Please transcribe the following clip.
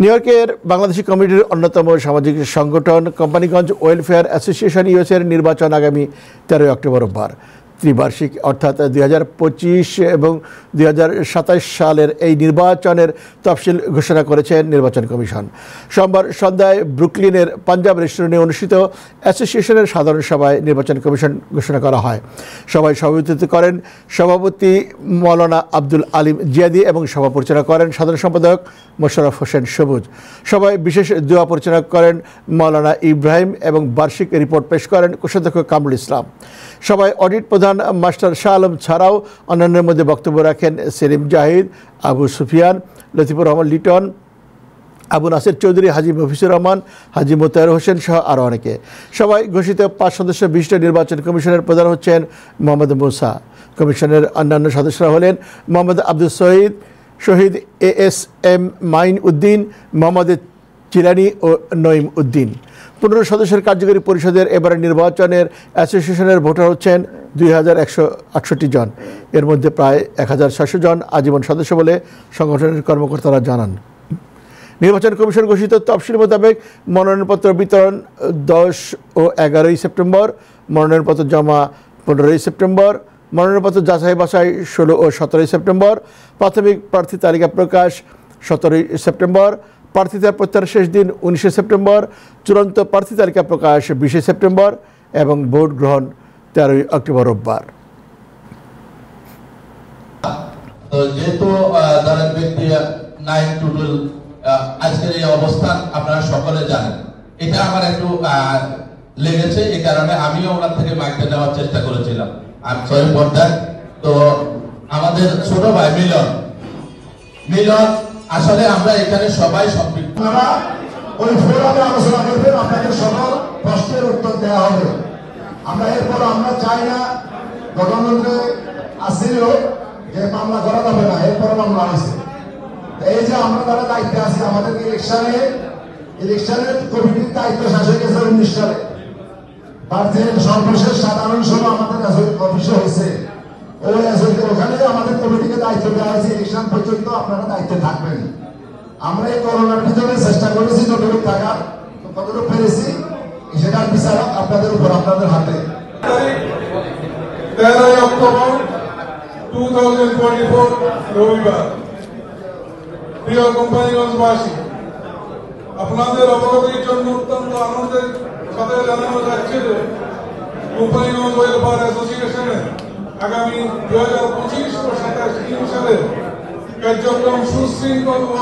New ইয়র্কের বাংলাদেশি কমিউনিটির অন্যতম সামাজিক সংগঠন কোম্পানিগঞ্জ ওয়েলফেয়ার অ্যাসোসিয়েশন ইউএসের নির্বাচন আগামী 13 অক্টোবর রোববার। ত্রিবার্ষিক অর্থাৎ 2025 এবং 2027 সালের এই নির্বাচনের তফসিল ঘোষণা করেছেন নির্বাচন কমিশন। সোমবার সন্ধ্যায় ব্রুকলিনের পাঞ্জাব রেস্টুরেন্টে অনুষ্ঠিত অ্যাসোসিয়েশনের সাধারণ সভায় নির্বাচন কমিশন ঘোষণা করা হয়। সভায় সভাপতিত্ব করেন সভাপতি মৌলানা আব্দুল আলিম জিয়াদি এবং সভা পরিচালনা করেন সাধারণ সম্পাদক মোশাররফ হোসেন সবুজ। সভায় বিশেষ দোয়া পরিচালনা করেন মৌলানা ইব্রাহিম এবং বার্ষিক রিপোর্ট পেশ করেন কোষাধ্যক্ষ কামরুল ইসলাম। সভায় অডিট প্রধান মাস্টার শাহ আলম ছাড়াও অন্যান্যের মধ্যে বক্তব্য রাখেন সেলিম জাহিদ, আবু সুফিয়ান, লতিফুর রহমান লিটন, আবু নাসির চৌধুরী, হাজি মফিজুর রহমান, হাজি মোতায়ের হোসেন সহ আরও অনেকে। সবাই ঘোষিত 5 সদস্য বিশিষ্ট নির্বাচন কমিশনের প্রধান হচ্ছেন মোহাম্মদ মুসা। কমিশনের অন্যান্য সদস্যরা হলেন মোহাম্মদ আব্দুল শহীদ, ASM মাইন উদ্দিন, মোহাম্মদ চিলানি ও নঈম উদ্দিন। 15 সদস্যের কার্যকরী পরিষদের এবারের নির্বাচনের অ্যাসোসিয়েশনের ভোটার হচ্ছেন 2168 জন। এর মধ্যে প্রায় 1600 জন আজীবন সদস্য বলে সংগঠনের কর্মকর্তারা জানান। নির্বাচন কমিশন ঘোষিত তফসিল মোতাবেক মনোনয়নপত্র বিতরণ 10 ও 11 সেপ্টেম্বর, মনোনয়নপত্র জমা 15 সেপ্টেম্বর, মনোনয়নপত্র যাচাই বাছাই 16 ও 17 সেপ্টেম্বর, প্রাথমিক প্রার্থী তালিকা প্রকাশ 17 সেপ্টেম্বর, প্রার্থিতার প্রত্যাহার শেষ দিন 19 সেপ্টেম্বর, চূড়ান্ত প্রার্থী তালিকা প্রকাশ 20 সেপ্টেম্বর এবং ভোট গ্রহণ 13 অক্টোবর রোববার। যেহেতু দলের ব্যক্তি 9 to 12 আজকের এই অবস্থান আপনারা সকলে জানেন, এটা আমার একটু লেগেছে, এই কারণে আমিও ওনার থেকে মাইকটা নেওয়ার চেষ্টা করেছিলাম। আমি সরি ফর দ্যাট। তো আমাদের ছোট ভাই মিলন আসলে আমরা এখানে সবাই সম্পৃক্ত। ওই ফোরামে আলোচনা করবেন, আপনাদের সকল প্রশ্নের উত্তর দেওয়া হবে। আমরা এরপর আমরা চাই না গণতন্ত্রে আসছিল যে মামলা করা যাবে না, এরপর মামলা হয়েছে। এই যে আমরা যারা দায়িত্বে আছি, আমাদের ইলেকশনের কমিটির দায়িত্ব শেষ হয়ে গেছে 19 সালে। সর্বশেষ সাধারণ সভা আমাদের অফিসে হয়েছে, ওখানে আমাদের কমিটিকে দায়িত্ব দেওয়া হয়েছে ইলেকশন পর্যন্ত আপনারা দায়িত্বে থাকবেন। আমরা এই করোনার ভিতরে চেষ্টা করেছি যতটুকু থাকার, কতটুকু পেরেছি সেটার বিচার আপনাদের উপর, আপনাদের হাতে। 13 অক্টোবর 2024 রবিবার। প্রিয় কোম্পানিগঞ্জবাসী, আপনাদের অবগতির জন্য অত্যন্ত আনন্দের সাথে জানানো যাচ্ছে যে কোম্পানিগঞ্জ ওয়েলফেয়ার অ্যাসোসিয়েশনের আগামী 2025 ও 27 সালের কার্যক্রম সুশৃঙ্খল ও